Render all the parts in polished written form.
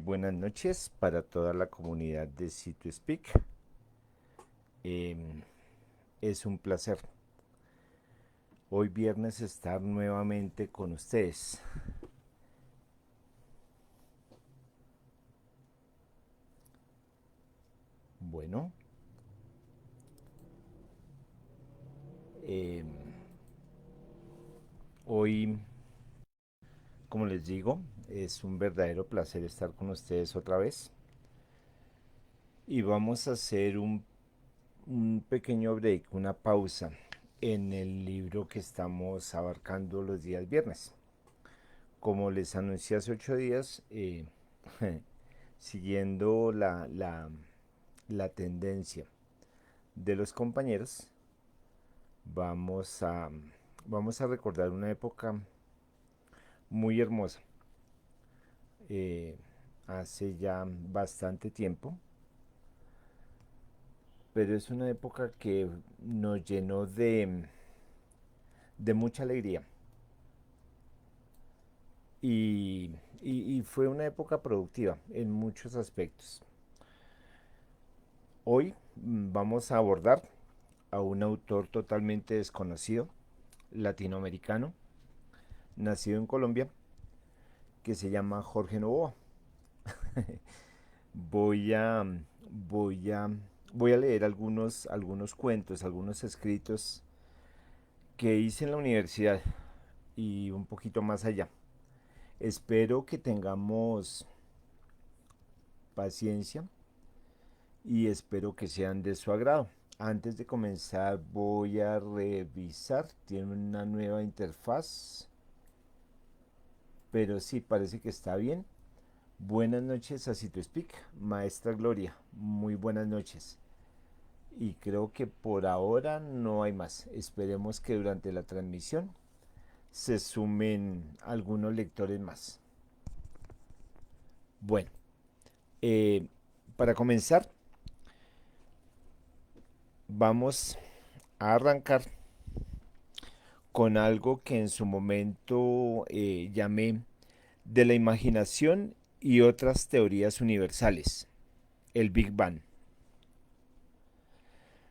Buenas noches para toda la comunidad de C2Speak. Es un placer hoy viernes estar nuevamente con ustedes. Bueno, eh, hoy, como les digo, es un verdadero placer estar con ustedes otra vez. Y vamos a hacer un pequeño break, una pausa en el libro que estamos abarcando los días viernes. Como les anuncié hace 8 días, siguiendo la tendencia de los compañeros, vamos a, vamos a recordar una época muy hermosa. Eh, Hace ya bastante tiempo, pero es una época que nos llenó de mucha alegría. Y fue una época productiva en muchos aspectos. Hoy vamos a abordar a un autor totalmente desconocido, latinoamericano, nacido en Colombia, que se llama Jorge Novoa. voy a, voy a, voy a leer algunos cuentos, algunos escritos que hice en la universidad y un poquito más allá. Espero que tengamos paciencia y espero que sean de su agrado. Antes de comenzar voy a revisar, tiene una nueva interfaz, pero sí, parece que está bien. Buenas noches a CitoSpeak, maestra Gloria, muy buenas noches. Y creo que por ahora no hay más. Esperemos que durante la transmisión se sumen algunos lectores más. Bueno, eh, para comenzar, vamos a arrancar con algo que en su momento llamé de la imaginación y otras teorías universales, el Big Bang.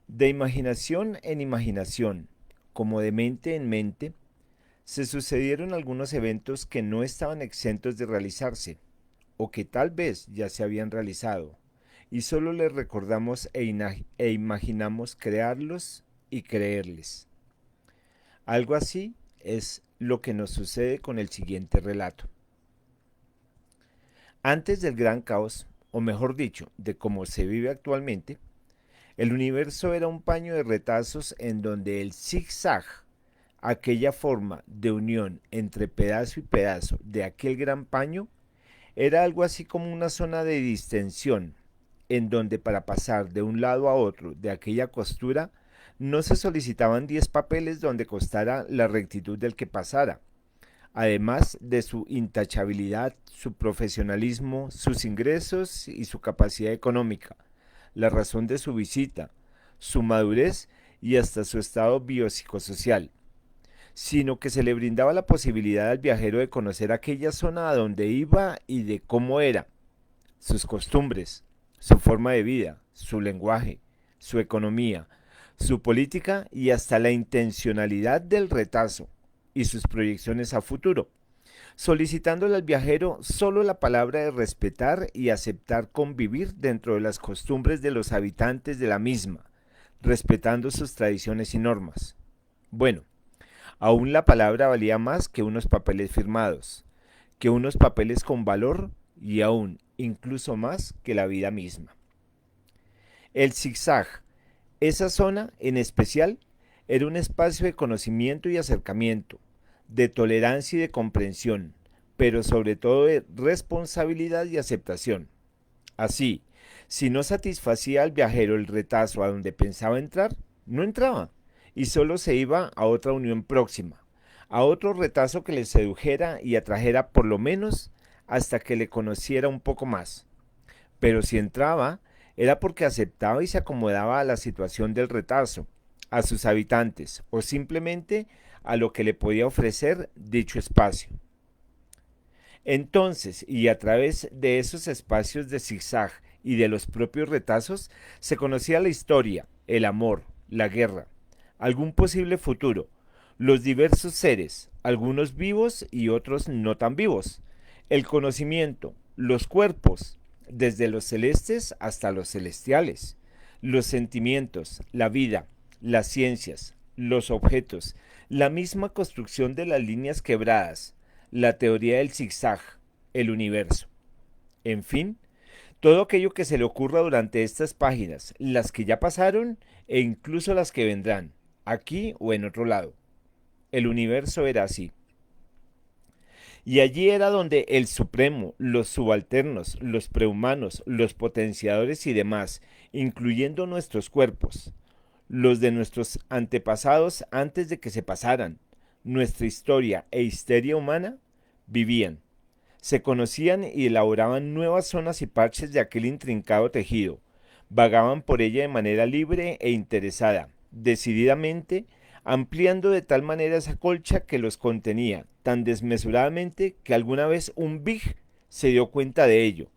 De imaginación en imaginación, como de mente en mente, se sucedieron algunos eventos que no estaban exentos de realizarse, o que tal vez ya se habían realizado, y solo les recordamos e imaginamos crearlos y creerles. Algo así es lo que nos sucede con el siguiente relato. Antes del gran caos, o mejor dicho, de cómo se vive actualmente, el universo era un paño de retazos en donde el zigzag, aquella forma de unión entre pedazo y pedazo de aquel gran paño, era algo así como una zona de distensión, en donde para pasar de un lado a otro de aquella costura no se solicitaban 10 papeles donde costara la rectitud del que pasara, además de su intachabilidad, su profesionalismo, sus ingresos y su capacidad económica, la razón de su visita, su madurez y hasta su estado biopsicosocial, sino que se le brindaba la posibilidad al viajero de conocer aquella zona a donde iba y de cómo era, sus costumbres, su forma de vida, su lenguaje, su economía, su política y hasta la intencionalidad del retazo y sus proyecciones a futuro, solicitándole al viajero solo la palabra de respetar y aceptar convivir dentro de las costumbres de los habitantes de la misma, respetando sus tradiciones y normas. Bueno, aún la palabra valía más que unos papeles firmados, que unos papeles con valor y aún incluso más que la vida misma. El zigzag, esa zona en especial, era un espacio de conocimiento y acercamiento, de tolerancia y de comprensión, pero sobre todo de responsabilidad y aceptación. Así, si no satisfacía al viajero el retazo a donde pensaba entrar, no entraba y solo se iba a otra unión próxima, a otro retazo que le sedujera y atrajera por lo menos hasta que le conociera un poco más. Pero si entraba, era porque aceptaba y se acomodaba a la situación del retazo, a sus habitantes o simplemente a lo que le podía ofrecer dicho espacio. Entonces, y a través de esos espacios de zigzag y de los propios retazos, se conocía la historia, el amor, la guerra, algún posible futuro, los diversos seres, algunos vivos y otros no tan vivos, el conocimiento, los cuerpos, desde los celestes hasta los celestiales, los sentimientos, la vida, las ciencias, los objetos, la misma construcción de las líneas quebradas, la teoría del zigzag, el universo. En fin, todo aquello que se le ocurra durante estas páginas, las que ya pasaron e incluso las que vendrán, aquí o en otro lado. El universo era así. Y allí era donde el supremo, los subalternos, los prehumanos, los potenciadores y demás, incluyendo nuestros cuerpos, los de nuestros antepasados antes de que se pasaran, nuestra historia e histeria humana, vivían. Se conocían y elaboraban nuevas zonas y parches de aquel intrincado tejido. Vagaban por ella de manera libre e interesada, decididamente, ampliando de tal manera esa colcha que los contenía, tan desmesuradamente que alguna vez un Big se dio cuenta de ello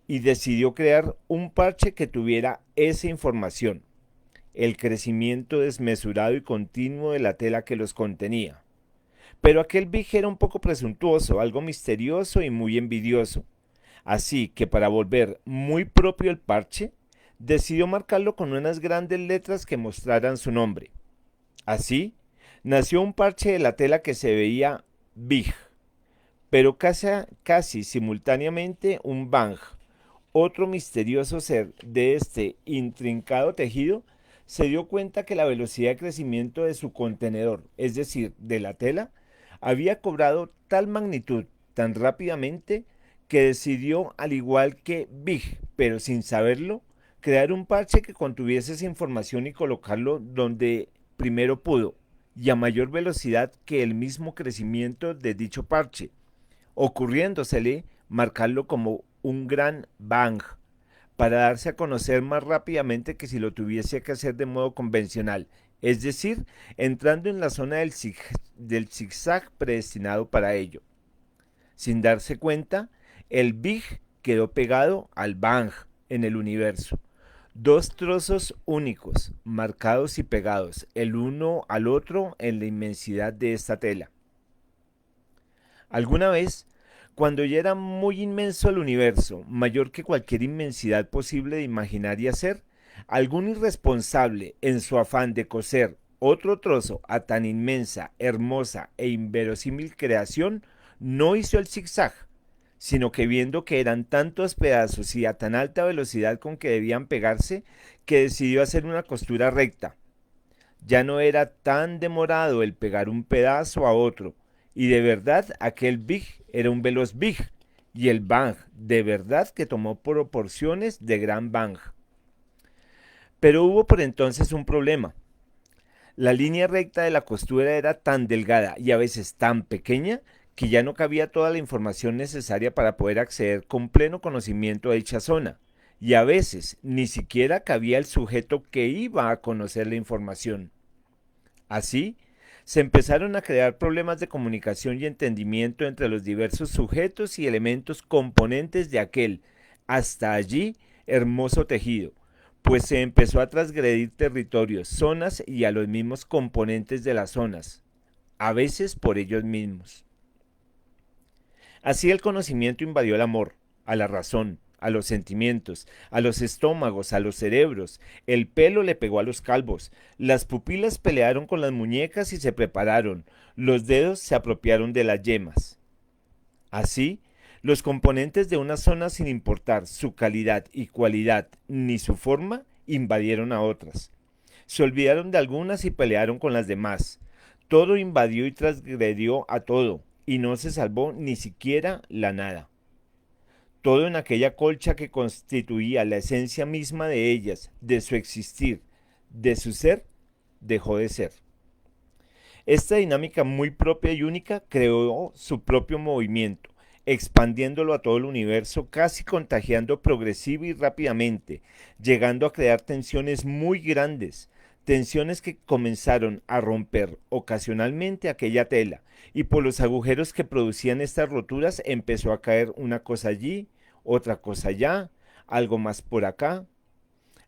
y decidió crear un parche que tuviera esa información, el crecimiento desmesurado y continuo de la tela que los contenía. Pero aquel Big era un poco presuntuoso, algo misterioso y muy envidioso. Así que para volver muy propio el parche, decidió marcarlo con unas grandes letras que mostraran su nombre. Así, nació un parche de la tela que se veía Big, pero casi simultáneamente un Bang, otro misterioso ser de este intrincado tejido, se dio cuenta que la velocidad de crecimiento de su contenedor, es decir, de la tela, había cobrado tal magnitud tan rápidamente que decidió, al igual que Big, pero sin saberlo, crear un parche que contuviese esa información y colocarlo donde primero pudo, y a mayor velocidad que el mismo crecimiento de dicho parche, ocurriéndosele marcarlo como un gran bang, para darse a conocer más rápidamente que si lo tuviese que hacer de modo convencional, es decir, entrando en la zona del zigzag predestinado para ello. Sin darse cuenta, el Big quedó pegado al Bang en el universo. Dos trozos únicos, marcados y pegados, el uno al otro en la inmensidad de esta tela. Alguna vez, cuando ya era muy inmenso el universo, mayor que cualquier inmensidad posible de imaginar y hacer, algún irresponsable, en su afán de coser otro trozo a tan inmensa, hermosa e inverosímil creación, no hizo el zigzag, sino que viendo que eran tantos pedazos y a tan alta velocidad con que debían pegarse, que decidió hacer una costura recta. Ya no era tan demorado el pegar un pedazo a otro, y de verdad aquel Big era un veloz Big, y el Bang de verdad que tomó proporciones de gran Bang. Pero hubo por entonces un problema. La línea recta de la costura era tan delgada y a veces tan pequeña que ya no cabía toda la información necesaria para poder acceder con pleno conocimiento a dicha zona, y a veces ni siquiera cabía el sujeto que iba a conocer la información. Así, se empezaron a crear problemas de comunicación y entendimiento entre los diversos sujetos y elementos componentes de aquel, hasta allí, hermoso tejido, pues se empezó a transgredir territorios, zonas y a los mismos componentes de las zonas, a veces por ellos mismos. Así el conocimiento invadió el amor, a la razón, a los sentimientos, a los estómagos, a los cerebros, el pelo le pegó a los calvos, las pupilas pelearon con las muñecas y se prepararon, los dedos se apropiaron de las yemas. Así, los componentes de una zona sin importar su calidad y cualidad ni su forma invadieron a otras. Se olvidaron de algunas y pelearon con las demás. Todo invadió y transgredió a todo, y no se salvó ni siquiera la nada. Todo en aquella colcha que constituía la esencia misma de ellas, de su existir, de su ser, dejó de ser. Esta dinámica muy propia y única creó su propio movimiento, expandiéndolo a todo el universo, casi contagiando progresiva y rápidamente, llegando a crear tensiones muy grandes, tensiones que comenzaron a romper ocasionalmente aquella tela, y por los agujeros que producían estas roturas empezó a caer una cosa allí, otra cosa allá, algo más por acá.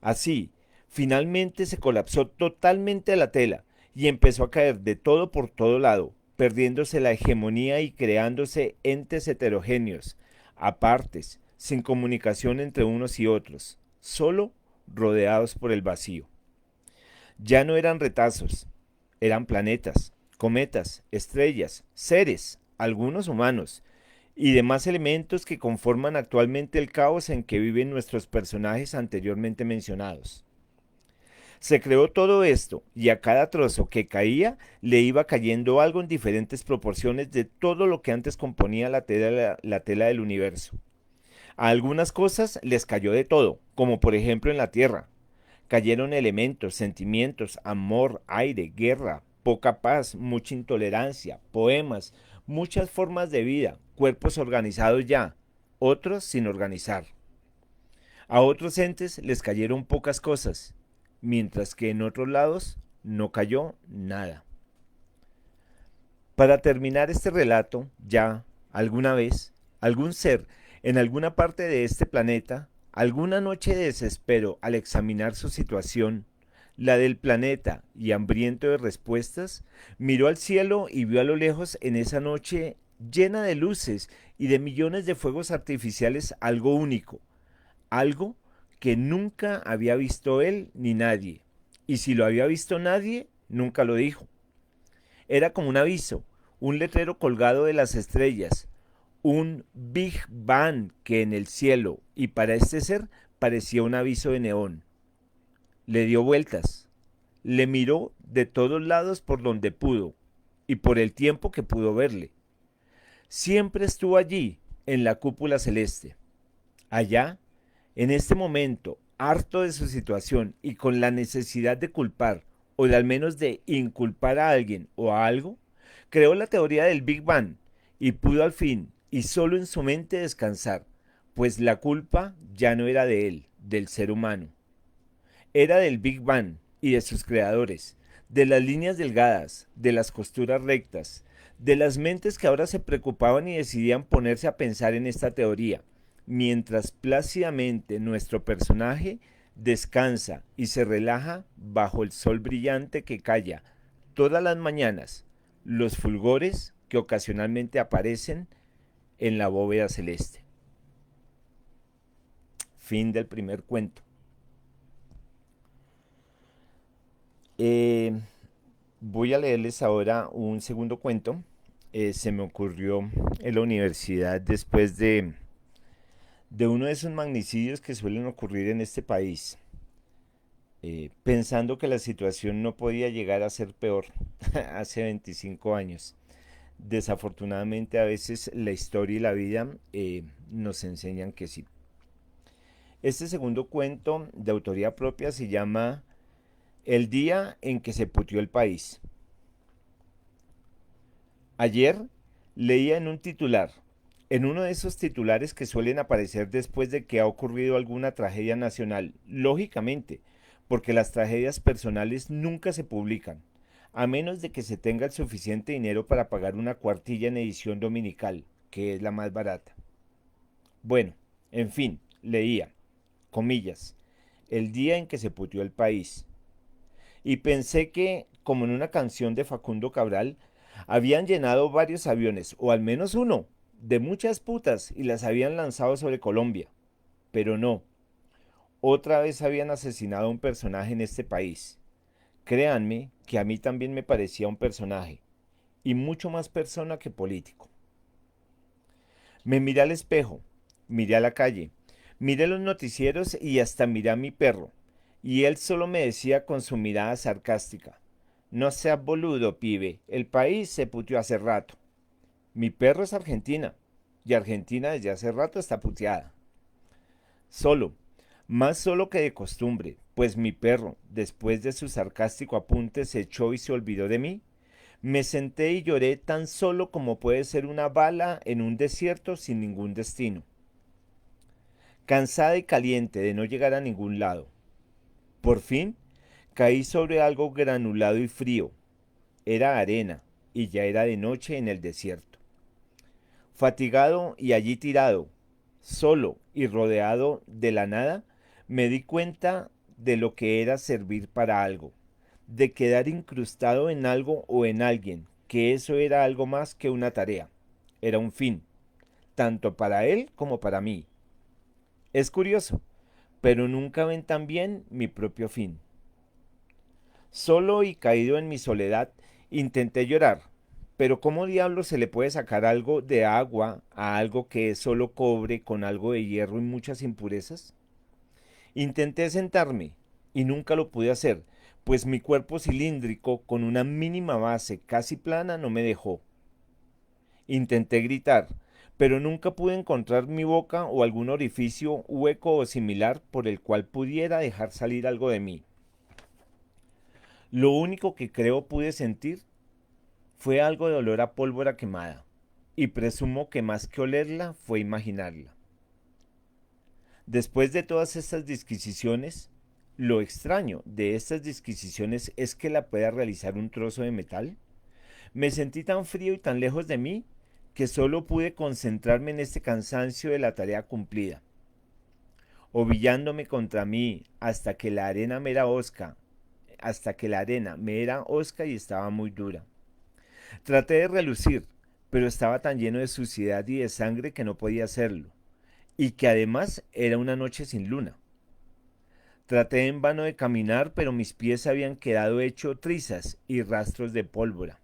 Así, finalmente se colapsó totalmente la tela y empezó a caer de todo por todo lado, perdiéndose la hegemonía y creándose entes heterogéneos, apartes, sin comunicación entre unos y otros, solo rodeados por el vacío. Ya no eran retazos, eran planetas, cometas, estrellas, seres, algunos humanos, y demás elementos que conforman actualmente el caos en que viven nuestros personajes anteriormente mencionados. Se creó todo esto y a cada trozo que caía le iba cayendo algo en diferentes proporciones de todo lo que antes componía la tela del universo. A algunas cosas les cayó de todo, como por ejemplo en la Tierra. Cayeron elementos, sentimientos, amor, aire, guerra, poca paz, mucha intolerancia, poemas, muchas formas de vida, cuerpos organizados ya, otros sin organizar. A otros entes les cayeron pocas cosas, mientras que en otros lados no cayó nada. Para terminar este relato, ya, alguna vez, algún ser en alguna parte de este planeta, alguna noche de desespero al examinar su situación, la del planeta y hambriento de respuestas, miró al cielo y vio a lo lejos en esa noche llena de luces y de millones de fuegos artificiales algo único, algo que nunca había visto él ni nadie. Y si lo había visto nadie, nunca lo dijo. Era como un aviso, un letrero colgado de las estrellas, un Big Bang que en el cielo, y para este ser parecía un aviso de neón. Le dio vueltas, le miró de todos lados por donde pudo, y por el tiempo que pudo verle. Siempre estuvo allí, en la cúpula celeste. Allá, en este momento, harto de su situación y con la necesidad de culpar, o de al menos de inculpar a alguien o a algo, creó la teoría del Big Bang y pudo al fin, y solo en su mente descansar, pues la culpa ya no era de él, del ser humano. Era del Big Bang y de sus creadores, de las líneas delgadas, de las costuras rectas, de las mentes que ahora se preocupaban y decidían ponerse a pensar en esta teoría, mientras plácidamente nuestro personaje descansa y se relaja bajo el sol brillante que calla todas las mañanas, los fulgores que ocasionalmente aparecen en la bóveda celeste. Fin del primer cuento. Eh, Voy a leerles ahora un segundo cuento. Se me ocurrió en la universidad después de uno de esos magnicidios que suelen ocurrir en este país, pensando que la situación no podía llegar a ser peor hace 25 años. Desafortunadamente a veces la historia y la vida nos enseñan que sí. Este segundo cuento de autoría propia se llama El día en que se puteó el país. Ayer leía en un titular, en uno de esos titulares que suelen aparecer después de que ha ocurrido alguna tragedia nacional, lógicamente, porque las tragedias personales nunca se publican, a menos de que se tenga el suficiente dinero para pagar una cuartilla en edición dominical, que es la más barata. Bueno, en fin, leía, comillas, el día en que se puteó el país. Y pensé que, como en una canción de Facundo Cabral, habían llenado varios aviones, o al menos uno, de muchas putas y las habían lanzado sobre Colombia. Pero no, otra vez habían asesinado a un personaje en este país. Créanme que a mí también me parecía un personaje, y mucho más persona que político. Me miré al espejo, miré a la calle, miré los noticieros y hasta miré a mi perro, y él solo me decía con su mirada sarcástica, no seas boludo, pibe, el país se puteó hace rato. Mi perro es Argentina, y Argentina desde hace rato está puteada. Solo, más solo que de costumbre, pues mi perro, después de su sarcástico apunte, se echó y se olvidó de mí. Me senté y lloré tan solo como puede ser una bala en un desierto sin ningún destino. Cansada y caliente de no llegar a ningún lado. Por fin, Caí sobre algo granulado y frío. Era arena, y ya era de noche en el desierto. Fatigado y allí tirado, solo y rodeado de la nada, me di cuenta de lo que era servir para algo, de quedar incrustado en algo o en alguien, que eso era algo más que una tarea, era un fin, tanto para él como para mí. Es curioso, pero nunca ven tan bien mi propio fin. Solo y caído en mi soledad, intenté llorar, pero ¿cómo diablos se le puede sacar algo de agua a algo que es solo cobre con algo de hierro y muchas impurezas? Intenté sentarme y nunca lo pude hacer, pues mi cuerpo cilíndrico con una mínima base casi plana no me dejó. Intenté gritar, pero nunca pude encontrar mi boca o algún orificio hueco o similar por el cual pudiera dejar salir algo de mí. Lo único que creo pude sentir fue algo de olor a pólvora quemada, y presumo que más que olerla fue imaginarla. Después de todas estas disquisiciones, lo extraño de estas disquisiciones es que la pueda realizar un trozo de metal. Me sentí tan frío y tan lejos de mí que solo pude concentrarme en este cansancio de la tarea cumplida, ovillándome contra mí hasta que la arena me era hosca y estaba muy dura. Traté de relucir, pero estaba tan lleno de suciedad y de sangre que no podía hacerlo, y que además era una noche sin luna. Traté en vano de caminar, pero mis pies habían quedado hechos trizas y rastros de pólvora.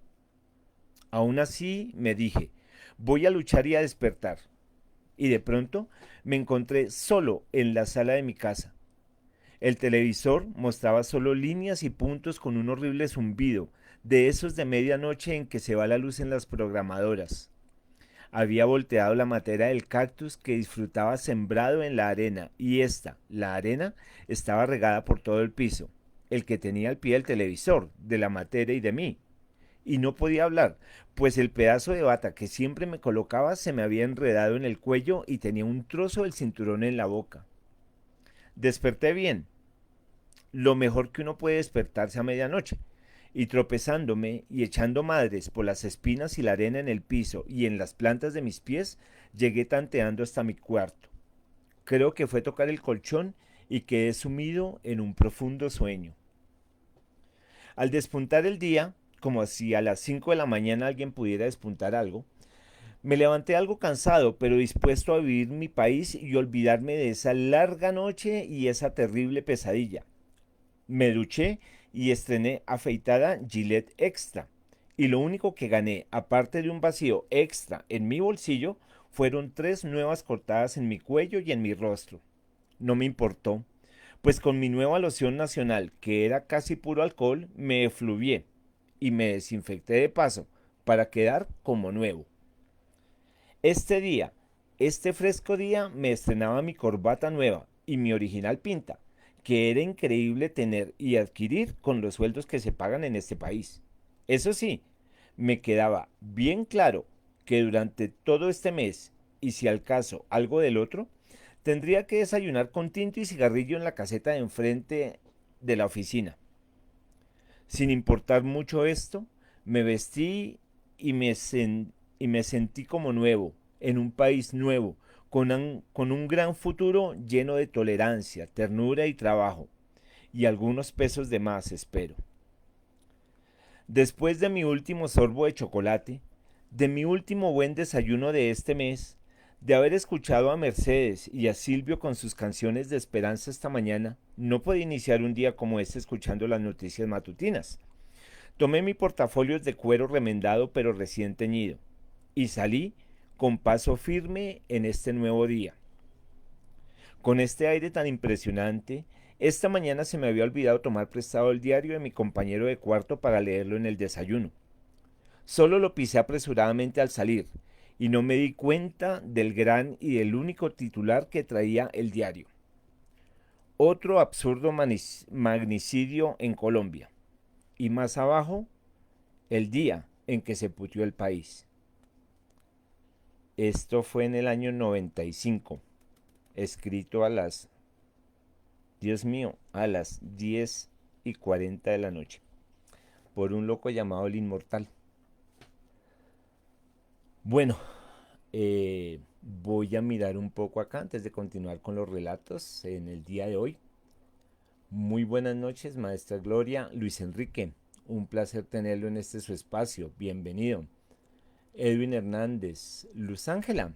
Aún así me dije, voy a luchar y a despertar. Y de pronto me encontré solo en la sala de mi casa. El televisor mostraba solo líneas y puntos con un horrible zumbido, de esos de medianoche en que se va la luz en las programadoras. Había volteado la matera del cactus que disfrutaba sembrado en la arena, y la arena, estaba regada por todo el piso, el que tenía al pie del televisor, de la matera y de mí. Y no podía hablar, pues el pedazo de bata que siempre me colocaba se me había enredado en el cuello y tenía un trozo del cinturón en la boca. Desperté bien, lo mejor que uno puede despertarse a medianoche, y tropezándome y echando madres por las espinas y la arena en el piso y en las plantas de mis pies, llegué tanteando hasta mi cuarto. Creo que fue tocar el colchón y quedé sumido en un profundo sueño. Al despuntar el día, como si a las 5 de la mañana alguien pudiera despuntar algo, me levanté algo cansado, pero dispuesto a vivir mi país y olvidarme de esa larga noche y esa terrible pesadilla. Me duché y estrené afeitada Gillette Extra. Y lo único que gané, aparte de un vacío extra en mi bolsillo, fueron 3 nuevas cortadas en mi cuello y en mi rostro. No me importó, pues con mi nueva loción nacional, que era casi puro alcohol, me efluvié y me desinfecté de paso para quedar como nuevo. Este día, este fresco día, me estrenaba mi corbata nueva y mi original pinta, que era increíble tener y adquirir con los sueldos que se pagan en este país. Eso sí, me quedaba bien claro que durante todo este mes, y si al caso algo del otro, tendría que desayunar con tinto y cigarrillo en la caseta de enfrente de la oficina. Sin importar mucho esto, me vestí y y me sentí como nuevo, en un país nuevo, con un gran futuro lleno de tolerancia, ternura y trabajo, y algunos pesos de más, espero. Después de mi último sorbo de chocolate, de mi último buen desayuno de este mes, de haber escuchado a Mercedes y a Silvio con sus canciones de esperanza esta mañana, no podía iniciar un día como este escuchando las noticias matutinas. Tomé mi portafolio de cuero remendado pero recién teñido y salí con paso firme en este nuevo día. Con este aire tan impresionante, esta mañana se me había olvidado tomar prestado el diario de mi compañero de cuarto para leerlo en el desayuno. Solo lo pisé apresuradamente al salir y no me di cuenta del gran y del único titular que traía el diario. Otro absurdo magnicidio en Colombia. Y más abajo, el día en que se putió el país. Esto fue en el año 95, escrito a las, Dios mío, a las 10 2:40 de la noche, por un loco llamado el Inmortal. Bueno, voy a mirar un poco acá antes de continuar con los relatos en el día de hoy. Muy buenas noches, maestra Gloria, Luis Enrique. Un placer tenerlo en este su espacio. Bienvenido. Edwin Hernández, Luz Ángela.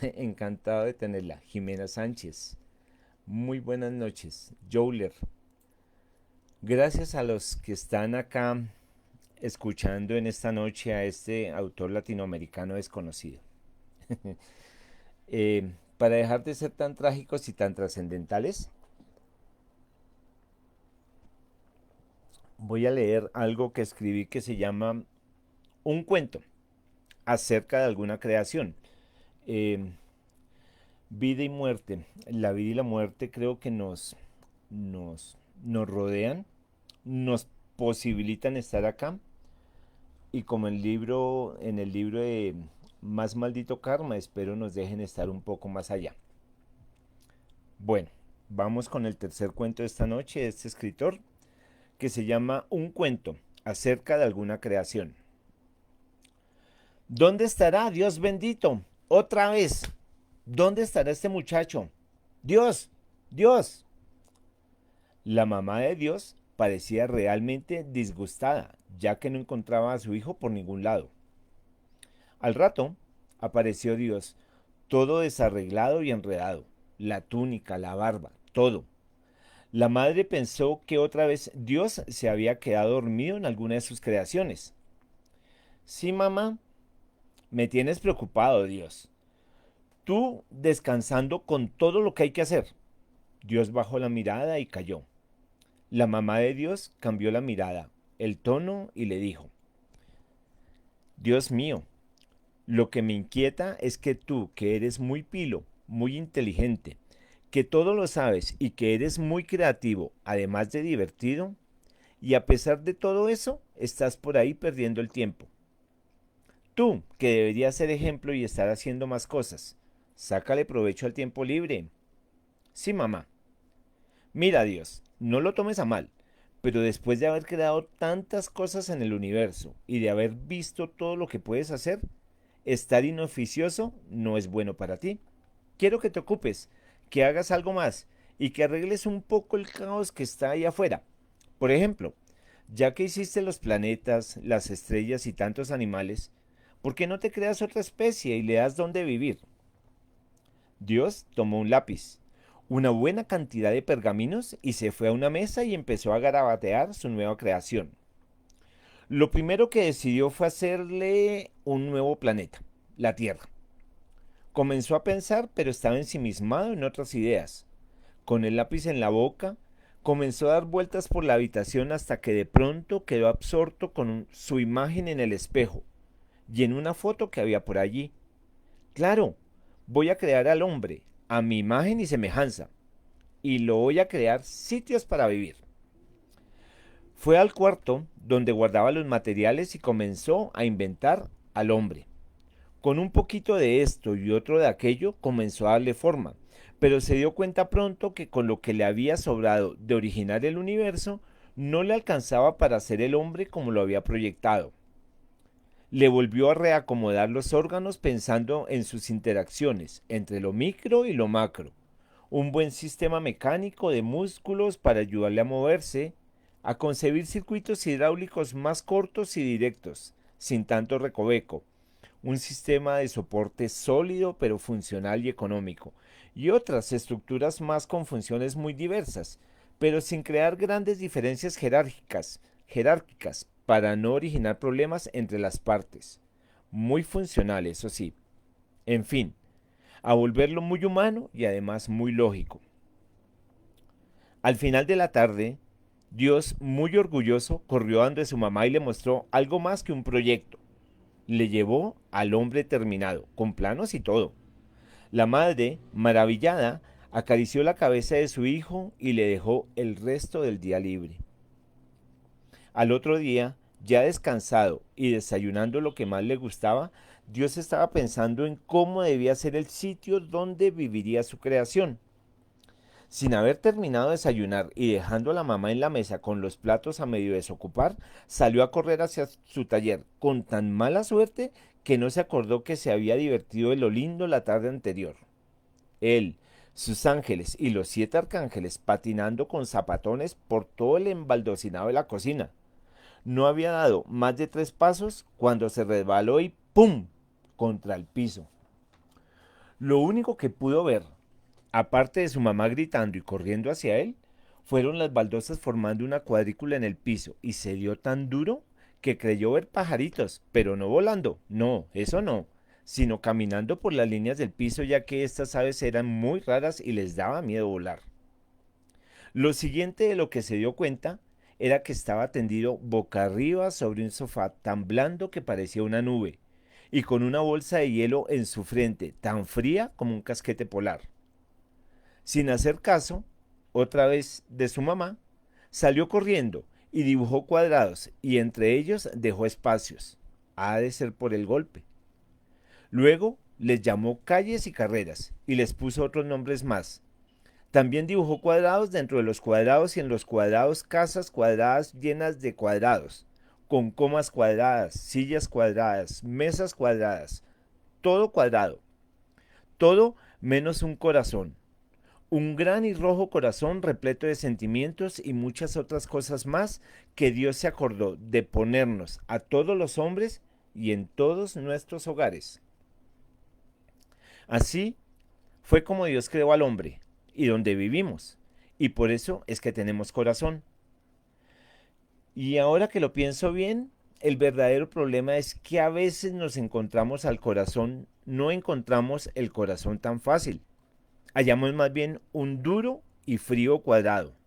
Encantado de tenerla. Jimena Sánchez. Muy buenas noches. Jouler. Gracias a los que están acá escuchando en esta noche a este autor latinoamericano desconocido. Para dejar de ser tan trágicos y tan trascendentales, voy a leer algo que escribí que se llama Un cuento acerca de alguna creación. Eh, Vida y muerte. La vida y la muerte creo que nos rodean, nos posibilitan estar acá. Y como en el libro de Más maldito karma, espero nos dejen estar un poco más allá. Bueno, vamos con el tercer cuento de esta noche de este escritor, que se llama Un cuento acerca de alguna creación. ¿Dónde estará, Dios bendito? Otra vez. ¿Dónde estará este muchacho? Dios, Dios. La mamá de Dios parecía realmente disgustada, ya que no encontraba a su hijo por ningún lado. Al rato apareció Dios, todo desarreglado y enredado, la túnica, la barba, todo. La madre pensó que otra vez Dios se había quedado dormido en alguna de sus creaciones. Sí, mamá, me tienes preocupado, Dios. Tú descansando con todo lo que hay que hacer. Dios bajó la mirada y calló. La mamá de Dios cambió la mirada, el tono y le dijo: Dios mío, lo que me inquieta es que tú, que eres muy pilo, muy inteligente, que todo lo sabes y que eres muy creativo, además de divertido, y a pesar de todo eso, estás por ahí perdiendo el tiempo. Tú, que deberías ser ejemplo y estar haciendo más cosas, sácale provecho al tiempo libre. Sí, mamá. Mira, Dios, no lo tomes a mal, pero después de haber creado tantas cosas en el universo y de haber visto todo lo que puedes hacer, estar inoficioso no es bueno para ti. Quiero que te ocupes, que hagas algo más y que arregles un poco el caos que está ahí afuera. Por ejemplo, ya que hiciste los planetas, las estrellas y tantos animales, ¿por qué no te creas otra especie y le das dónde vivir? Dios tomó un lápiz, una buena cantidad de pergaminos y se fue a una mesa y empezó a garabatear su nueva creación. Lo primero que decidió fue hacerle un nuevo planeta, la Tierra. Comenzó a pensar, pero estaba ensimismado en otras ideas. Con el lápiz en la boca, comenzó a dar vueltas por la habitación hasta que de pronto quedó absorto con su imagen en el espejo y en una foto que había por allí. Claro, voy a crear al hombre, a mi imagen y semejanza, y lo voy a crear sitios para vivir. Fue al cuarto donde guardaba los materiales y comenzó a inventar al hombre. Con un poquito de esto y otro de aquello comenzó a darle forma, pero se dio cuenta pronto que con lo que le había sobrado de originar el universo no le alcanzaba para hacer el hombre como lo había proyectado. Le volvió a reacomodar los órganos pensando en sus interacciones entre lo micro y lo macro, un buen sistema mecánico de músculos para ayudarle a moverse, a concebir circuitos hidráulicos más cortos y directos, sin tanto recoveco, un sistema de soporte sólido pero funcional y económico, y otras estructuras más con funciones muy diversas, pero sin crear grandes diferencias jerárquicas para no originar problemas entre las partes. Muy funcional, eso sí. En fin, a volverlo muy humano y además muy lógico. Al final de la tarde, Dios, muy orgulloso, corrió ante su mamá y le mostró algo más que un proyecto. Le llevó al hombre terminado, con planos y todo. La madre, maravillada, acarició la cabeza de su hijo y le dejó el resto del día libre. Al otro día, ya descansado y desayunando lo que más le gustaba, Dios estaba pensando en cómo debía ser el sitio donde viviría su creación. Sin haber terminado de desayunar y dejando a la mamá en la mesa con los platos a medio desocupar, salió a correr hacia su taller con tan mala suerte que no se acordó que se había divertido de lo lindo la tarde anterior. Él, sus ángeles y los 7 arcángeles patinando con zapatones por todo el embaldocinado de la cocina. No había dado más de 3 pasos cuando se resbaló y ¡pum! Contra el piso. Lo único que pudo ver, aparte de su mamá gritando y corriendo hacia él, fueron las baldosas formando una cuadrícula en el piso y se dio tan duro que creyó ver pajaritos, pero no volando, no, eso no, sino caminando por las líneas del piso ya que estas aves eran muy raras y les daba miedo volar. Lo siguiente de lo que se dio cuenta era que estaba tendido boca arriba sobre un sofá tan blando que parecía una nube y con una bolsa de hielo en su frente tan fría como un casquete polar. Sin hacer caso, otra vez de su mamá, salió corriendo y dibujó cuadrados y entre ellos dejó espacios. Ha de ser por el golpe. Luego les llamó calles y carreras y les puso otros nombres más. También dibujó cuadrados dentro de los cuadrados y en los cuadrados casas cuadradas llenas de cuadrados, con comas cuadradas, sillas cuadradas, mesas cuadradas, todo cuadrado, todo menos un corazón. Un gran y rojo corazón repleto de sentimientos y muchas otras cosas más que Dios se acordó de ponernos a todos los hombres y en todos nuestros hogares. Así fue como Dios creó al hombre y donde vivimos. Y por eso es que tenemos corazón. Y ahora que lo pienso bien, el verdadero problema es que a veces nos encontramos al corazón, no encontramos el corazón tan fácil. Hallamos más bien un duro y frío cuadrado.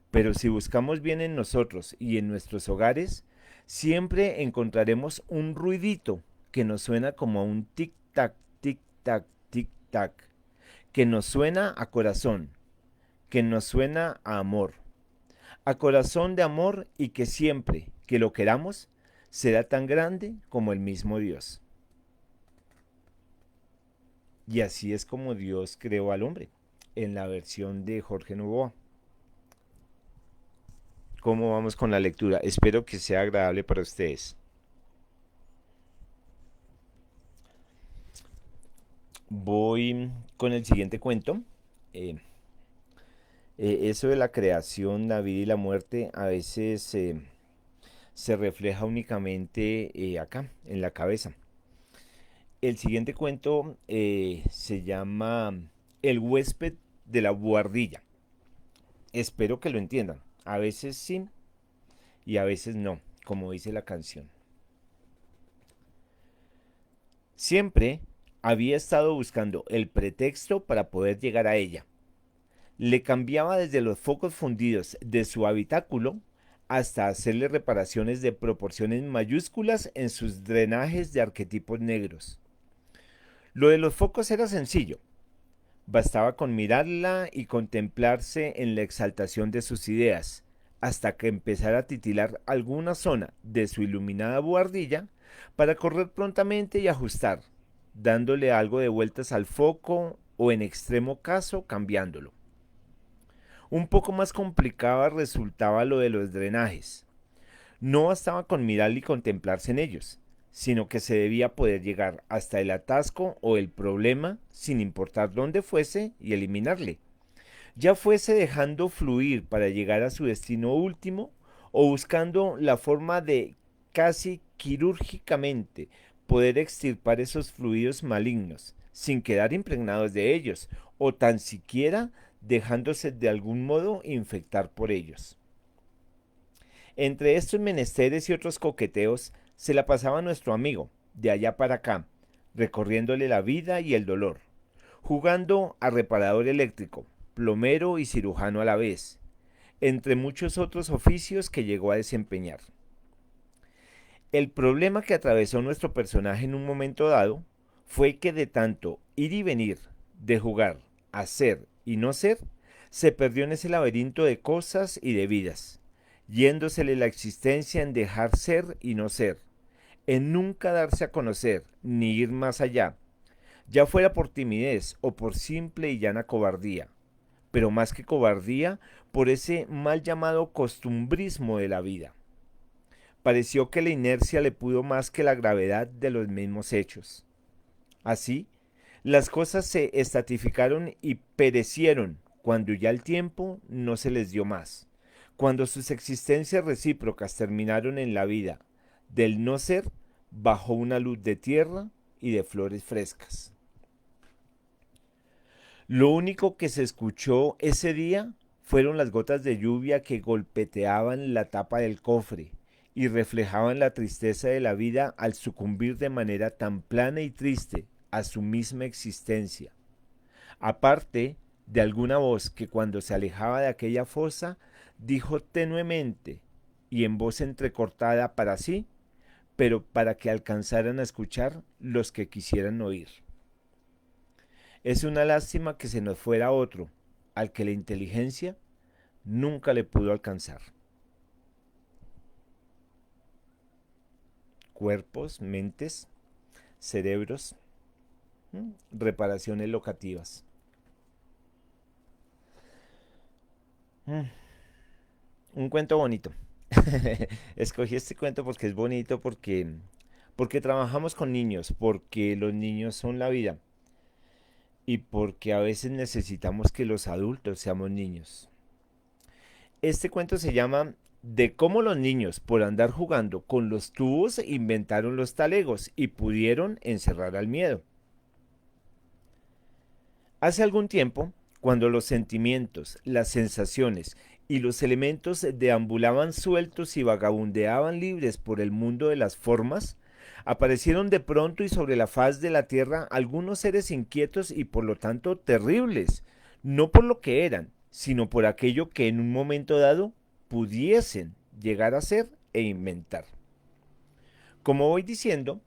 Pero si buscamos bien en nosotros y en nuestros hogares, siempre encontraremos un ruidito que nos suena como a un tic-tac, tic-tac, tic-tac, que nos suena a corazón, que nos suena a amor, a corazón de amor y que siempre que lo queramos será tan grande como el mismo Dios. Y así es como Dios creó al hombre, en la versión de Jorge Novoa. ¿Cómo vamos con la lectura? Espero que sea agradable para ustedes. Voy con el siguiente cuento. Eh, Eso de la creación, la vida y la muerte a veces se refleja únicamente acá, en la cabeza. El siguiente cuento se llama El huésped de la buhardilla. Espero que lo entiendan. A veces sí y a veces no, como dice la canción. Siempre había estado buscando el pretexto para poder llegar a ella. Le cambiaba desde los focos fundidos de su habitáculo hasta hacerle reparaciones de proporciones mayúsculas en sus drenajes de arquetipos negros. Lo de los focos era sencillo. Bastaba con mirarla y contemplarse en la exaltación de sus ideas, hasta que empezara a titilar alguna zona de su iluminada buhardilla para correr prontamente y ajustar, dándole algo de vueltas al foco o en extremo caso cambiándolo. Un poco más complicado resultaba lo de los drenajes. No bastaba con mirar y contemplarse en ellos, sino que se debía poder llegar hasta el atasco o el problema sin importar dónde fuese y eliminarle. Ya fuese dejando fluir para llegar a su destino último o buscando la forma de casi quirúrgicamente poder extirpar esos fluidos malignos sin quedar impregnados de ellos o tan siquiera dejándose de algún modo infectar por ellos. Entre estos menesteres y otros coqueteos se la pasaba nuestro amigo, de allá para acá, recorriéndole la vida y el dolor, jugando a reparador eléctrico, plomero y cirujano a la vez, entre muchos otros oficios que llegó a desempeñar. El problema que atravesó nuestro personaje en un momento dado fue que de tanto ir y venir, de jugar, hacer y no ser, se perdió en ese laberinto de cosas y de vidas, yéndosele la existencia en dejar ser y no ser, en nunca darse a conocer, ni ir más allá, ya fuera por timidez o por simple y llana cobardía, pero más que cobardía, por ese mal llamado costumbrismo de la vida. Pareció que la inercia le pudo más que la gravedad de los mismos hechos. Así, las cosas se estratificaron y perecieron cuando ya el tiempo no se les dio más, cuando sus existencias recíprocas terminaron en la vida del no ser bajo una luz de tierra y de flores frescas. Lo único que se escuchó ese día fueron las gotas de lluvia que golpeteaban la tapa del cofre y reflejaban la tristeza de la vida al sucumbir de manera tan plana y triste a su misma existencia. Aparte de alguna voz que cuando se alejaba de aquella fosa dijo tenuemente y en voz entrecortada para sí, pero para que alcanzaran a escuchar los que quisieran oír. Es una lástima que se nos fuera otro, al que la inteligencia nunca le pudo alcanzar. Cuerpos, mentes, cerebros, reparaciones locativas. Un cuento bonito. Escogí este cuento porque es bonito, porque trabajamos con niños, porque los niños son la vida y porque a veces necesitamos que los adultos seamos niños. Este cuento se llama De cómo los niños, por andar jugando con los tubos, inventaron los talegos y pudieron encerrar al miedo. Hace algún tiempo, cuando los sentimientos, las sensaciones y los elementos deambulaban sueltos y vagabundeaban libres por el mundo de las formas, aparecieron de pronto y sobre la faz de la tierra algunos seres inquietos y por lo tanto terribles, no por lo que eran, sino por aquello que en un momento dado pudiesen llegar a ser e inventar. Como voy diciendo,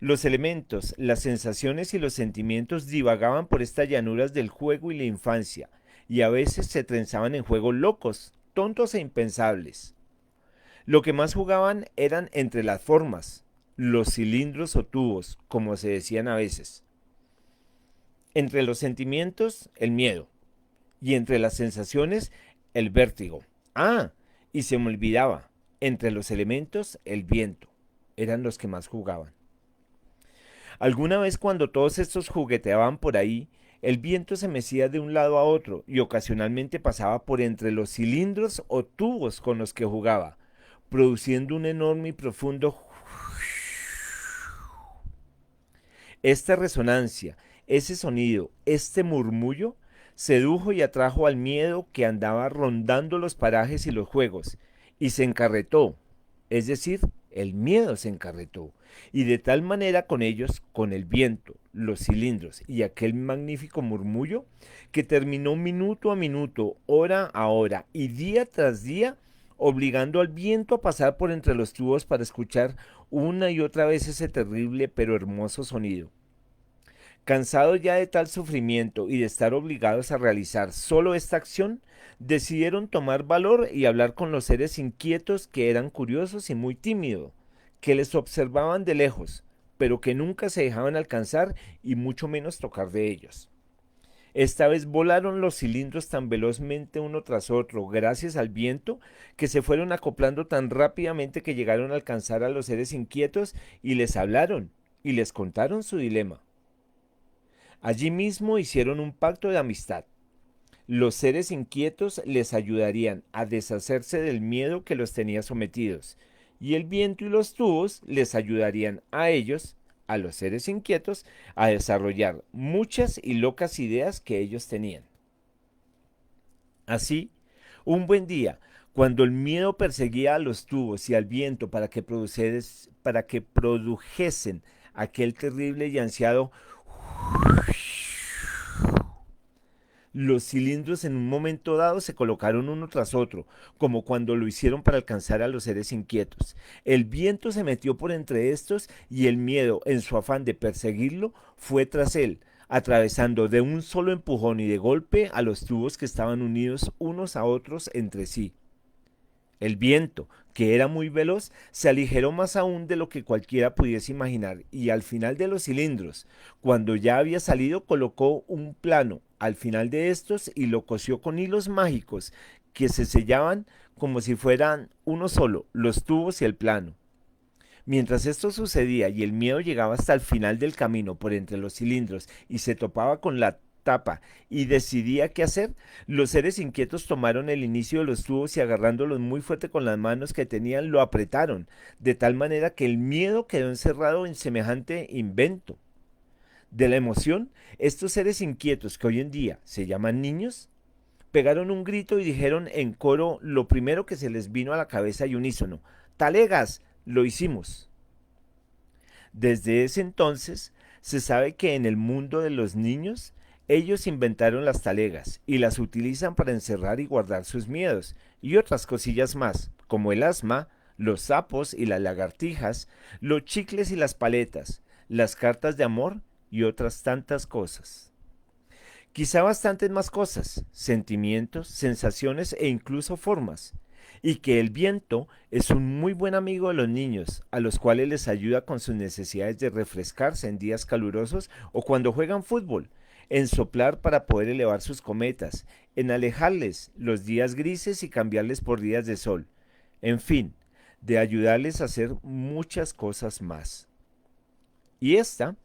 los elementos, las sensaciones y los sentimientos divagaban por estas llanuras del juego y la infancia, y a veces se trenzaban en juegos locos, tontos e impensables. Lo que más jugaban eran entre las formas, los cilindros o tubos, como se decían a veces. Entre los sentimientos, el miedo, y entre las sensaciones, el vértigo. Ah, y se me olvidaba, entre los elementos, el viento. Eran los que más jugaban. Alguna vez cuando todos estos jugueteaban por ahí, el viento se mecía de un lado a otro y ocasionalmente pasaba por entre los cilindros o tubos con los que jugaba, produciendo un enorme y profundo. Esta resonancia, ese sonido, este murmullo, sedujo y atrajo al miedo que andaba rondando los parajes y los juegos, y se encarretó, es decir, el miedo se encarretó, y de tal manera con ellos, con el viento, los cilindros y aquel magnífico murmullo, que terminó minuto a minuto, hora a hora y día tras día, obligando al viento a pasar por entre los tubos para escuchar una y otra vez ese terrible pero hermoso sonido. Cansados ya de tal sufrimiento y de estar obligados a realizar solo esta acción, decidieron tomar valor y hablar con los seres inquietos que eran curiosos y muy tímidos, que les observaban de lejos, pero que nunca se dejaban alcanzar y mucho menos tocar de ellos. Esta vez volaron los cilindros tan velozmente uno tras otro, gracias al viento, que se fueron acoplando tan rápidamente que llegaron a alcanzar a los seres inquietos y les hablaron y les contaron su dilema. Allí mismo hicieron un pacto de amistad. Los seres inquietos les ayudarían a deshacerse del miedo que los tenía sometidos, y el viento y los tubos les ayudarían a ellos, a los seres inquietos, a desarrollar muchas y locas ideas que ellos tenían. Así, un buen día, cuando el miedo perseguía a los tubos y al viento para que produjesen aquel terrible y ansiado, los cilindros en un momento dado se colocaron uno tras otro, como cuando lo hicieron para alcanzar a los seres inquietos. El viento se metió por entre estos y el miedo, en su afán de perseguirlo, fue tras él, atravesando de un solo empujón y de golpe a los tubos que estaban unidos unos a otros entre sí. El viento, que era muy veloz, se aligeró más aún de lo que cualquiera pudiese imaginar, y al final de los cilindros, cuando ya había salido, colocó un plano al final de estos y lo cosió con hilos mágicos que se sellaban como si fueran uno solo, los tubos y el plano. Mientras esto sucedía y el miedo llegaba hasta el final del camino por entre los cilindros y se topaba con la tapa y decidía qué hacer, los seres inquietos tomaron el inicio de los tubos y agarrándolos muy fuerte con las manos que tenían lo apretaron, de tal manera que el miedo quedó encerrado en semejante invento. De la emoción, estos seres inquietos que hoy en día se llaman niños, pegaron un grito y dijeron en coro lo primero que se les vino a la cabeza y unísono: ¡Talegas! Lo hicimos. Desde ese entonces se sabe que en el mundo de los niños ellos inventaron las talegas y las utilizan para encerrar y guardar sus miedos y otras cosillas más, como el asma, los sapos y las lagartijas, los chicles y las paletas, las cartas de amor y otras tantas cosas. Quizá bastantes más cosas, sentimientos, sensaciones e incluso formas. Y que el viento es un muy buen amigo de los niños, a los cuales les ayuda con sus necesidades de refrescarse en días calurosos o cuando juegan fútbol, en soplar para poder elevar sus cometas, en alejarles los días grises y cambiarles por días de sol, en fin, de ayudarles a hacer muchas cosas más. Y esta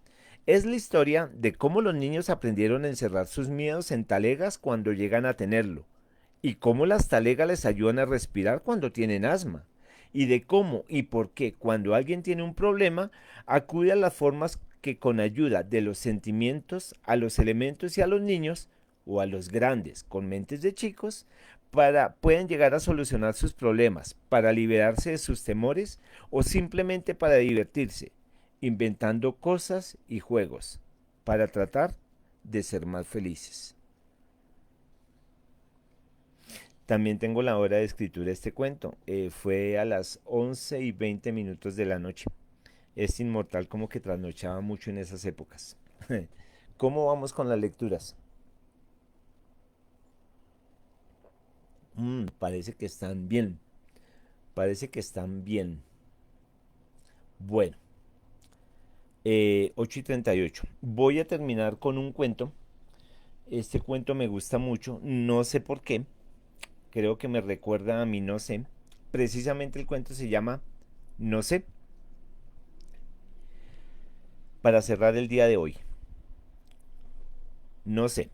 es la historia de cómo los niños aprendieron a encerrar sus miedos en talegas cuando llegan a tenerlo, y cómo las talegas les ayudan a respirar cuando tienen asma, y de cómo y por qué cuando alguien tiene un problema acude a las formas que con ayuda de los sentimientos, a los elementos y a los niños, o a los grandes con mentes de chicos, pueden llegar a solucionar sus problemas, para liberarse de sus temores o simplemente para divertirse, inventando cosas y juegos, para tratar de ser más felices. También tengo la hora de escritura de este cuento. Fue a las 11:20 de la noche. Este inmortal como que trasnochaba mucho en esas épocas. ¿Cómo vamos con las lecturas? Parece que están bien. Parece que están bien. Bueno, 8:38. Voy a terminar con un cuento. Este cuento me gusta mucho. No sé por qué. Creo que me recuerda a mi no sé. Precisamente el cuento se llama No sé. Para cerrar el día de hoy. No sé.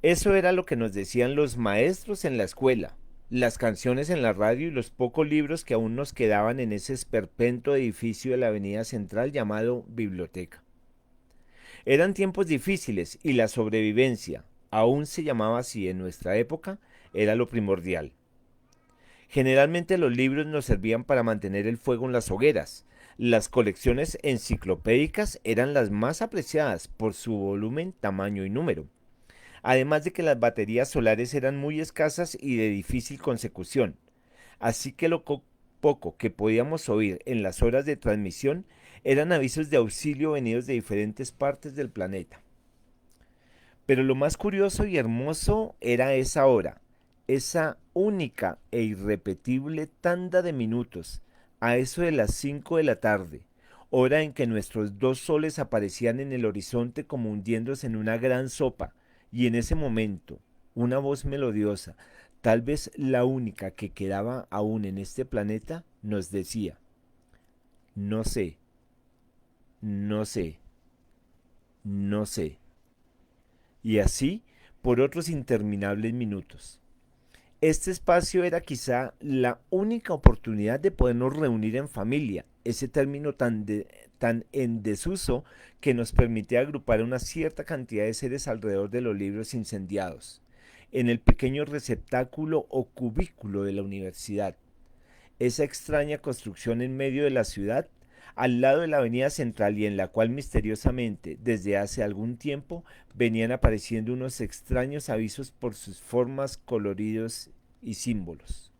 Eso era lo que nos decían los maestros en la escuela, las canciones en la radio y los pocos libros que aún nos quedaban en ese esperpento edificio de la avenida central llamado biblioteca. Eran tiempos difíciles y la sobrevivencia, aún se llamaba así en nuestra época, era lo primordial. Generalmente los libros nos servían para mantener el fuego en las hogueras. Las colecciones enciclopédicas eran las más apreciadas por su volumen, tamaño y número. Además de que las baterías solares eran muy escasas y de difícil consecución. Así que poco que podíamos oír en las horas de transmisión eran avisos de auxilio venidos de diferentes partes del planeta. Pero lo más curioso y hermoso era esa hora, esa única e irrepetible tanda de minutos, a eso de las 5 de la tarde, hora en que nuestros dos soles aparecían en el horizonte como hundiéndose en una gran sopa, y en ese momento, una voz melodiosa, tal vez la única que quedaba aún en este planeta, nos decía: no sé, no sé, no sé. Y así por otros interminables minutos. Este espacio era quizá la única oportunidad de podernos reunir en familia, ese término tan en desuso que nos permitía agrupar una cierta cantidad de seres alrededor de los libros incendiados, en el pequeño receptáculo o cubículo de la universidad, esa extraña construcción en medio de la ciudad, al lado de la avenida central y en la cual misteriosamente, desde hace algún tiempo, venían apareciendo unos extraños avisos por sus formas, coloridos y símbolos.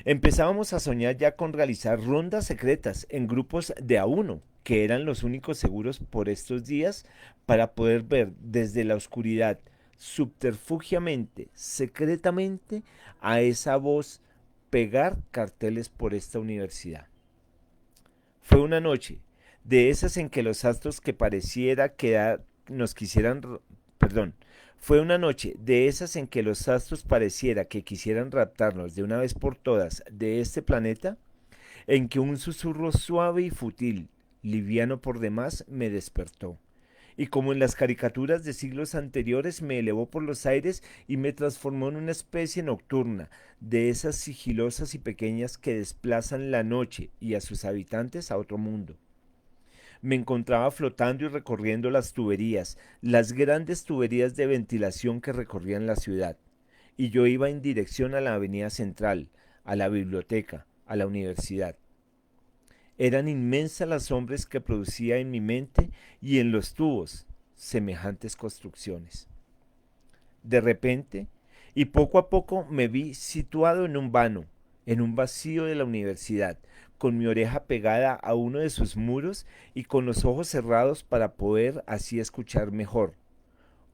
Empezábamos a soñar ya con realizar rondas secretas en grupos de a uno, que eran los únicos seguros por estos días para poder ver desde la oscuridad, subterfugiamente, secretamente, a esa voz pegar carteles por esta universidad. Fue una noche de esas en que los astros que pareciera quedar nos quisieran, perdón, fue una noche de esas en que los astros pareciera que quisieran raptarnos de una vez por todas de este planeta, en que un susurro suave y fútil, liviano por demás, me despertó. Y como en las caricaturas de siglos anteriores, me elevó por los aires y me transformó en una especie nocturna, de esas sigilosas y pequeñas que desplazan la noche y a sus habitantes a otro mundo. Me encontraba flotando y recorriendo las grandes tuberías de ventilación que recorrían la ciudad, y yo iba en dirección a la avenida central, a la biblioteca, a la universidad. Eran inmensas las sombras que producía en mi mente y en los tubos semejantes construcciones. De repente, y poco a poco me vi situado en un vano, en un vacío de la universidad, con mi oreja pegada a uno de sus muros y con los ojos cerrados para poder así escuchar mejor.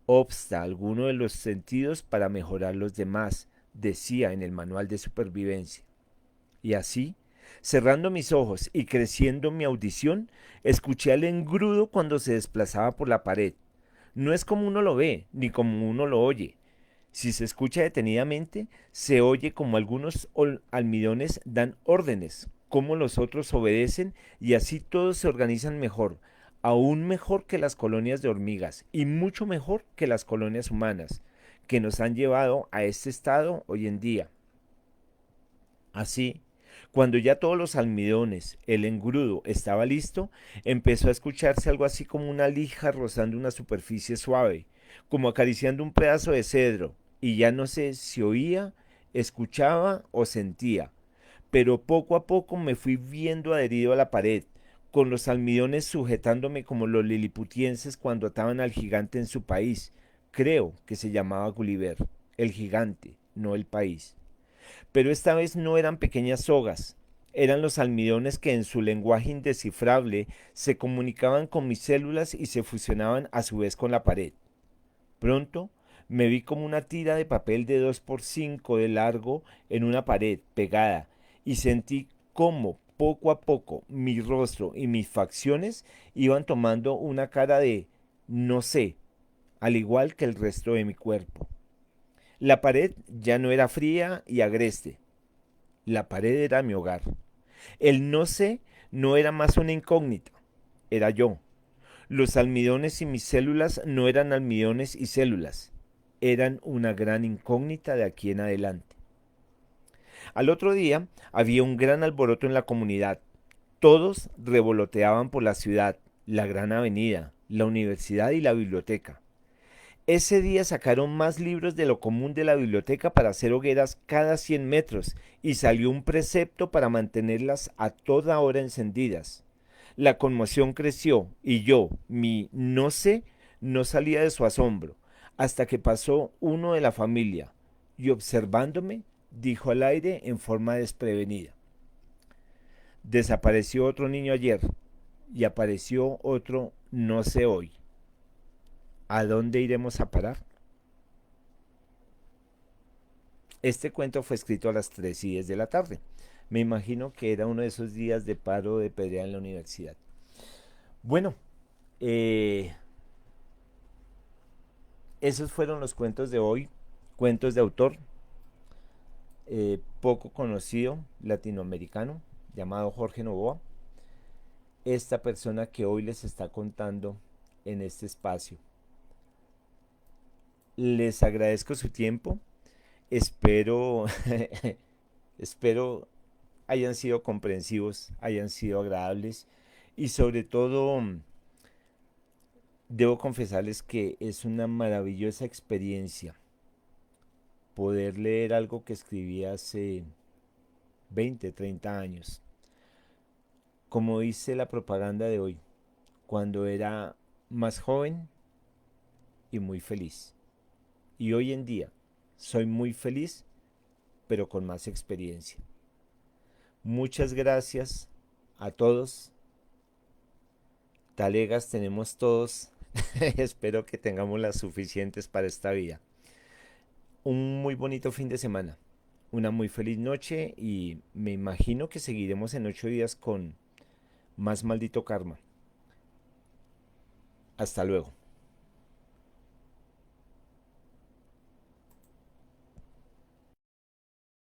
Obsta alguno de los sentidos para mejorar los demás, decía en el manual de supervivencia. Y así, cerrando mis ojos y creciendo mi audición, escuché al engrudo cuando se desplazaba por la pared. No es como uno lo ve, ni como uno lo oye. Si se escucha detenidamente, se oye como algunos almidones dan órdenes, como los otros obedecen y así todos se organizan mejor, aún mejor que las colonias de hormigas y mucho mejor que las colonias humanas, que nos han llevado a este estado hoy en día. Así, cuando ya todos los almidones, el engrudo estaba listo, empezó a escucharse algo así como una lija rozando una superficie suave, como acariciando un pedazo de cedro, y ya no sé si oía, escuchaba o sentía, pero poco a poco me fui viendo adherido a la pared, con los almidones sujetándome como los liliputienses cuando ataban al gigante en su país. Creo que se llamaba Gulliver, el gigante, no el país. Pero esta vez no eran pequeñas sogas, eran los almidones que en su lenguaje indescifrable se comunicaban con mis células y se fusionaban a su vez con la pared. Pronto me vi como una tira de papel de 2 por 5 de largo en una pared pegada y sentí cómo poco a poco mi rostro y mis facciones iban tomando una cara de no sé, al igual que el resto de mi cuerpo. La pared ya no era fría y agreste. La pared era mi hogar. El no sé no era más una incógnita. Era yo. Los almidones y mis células no eran almidones y células. Eran una gran incógnita de aquí en adelante. Al otro día había un gran alboroto en la comunidad. Todos revoloteaban por la ciudad, la gran avenida, la universidad y la biblioteca. Ese día sacaron más libros de lo común de la biblioteca para hacer hogueras cada 100 metros y salió un precepto para mantenerlas a toda hora encendidas. La conmoción creció y yo, mi no sé, no salía de su asombro, hasta que pasó uno de la familia y observándome dijo al aire en forma desprevenida. Desapareció otro niño ayer y apareció otro no sé hoy. ¿A dónde iremos a parar? Este cuento fue escrito a las 3:10 de la tarde. Me imagino que era uno de esos días de paro de pelea en la universidad. Bueno, eh, esos fueron los cuentos de hoy, cuentos de autor poco conocido latinoamericano llamado Jorge Novoa. Esta persona que hoy les está contando en este espacio. Les agradezco su tiempo. Espero, espero hayan sido comprensivos, hayan sido agradables y sobre todo debo confesarles que es una maravillosa experiencia poder leer algo que escribí hace 20, 30 años. Como dice la propaganda de hoy, cuando era más joven y muy feliz. Y hoy en día soy muy feliz, pero con más experiencia. Muchas gracias a todos. Talegas tenemos todos. Espero que tengamos las suficientes para esta vida. Un muy bonito fin de semana. Una muy feliz noche y me imagino que seguiremos en 8 días con más maldito karma. Hasta luego.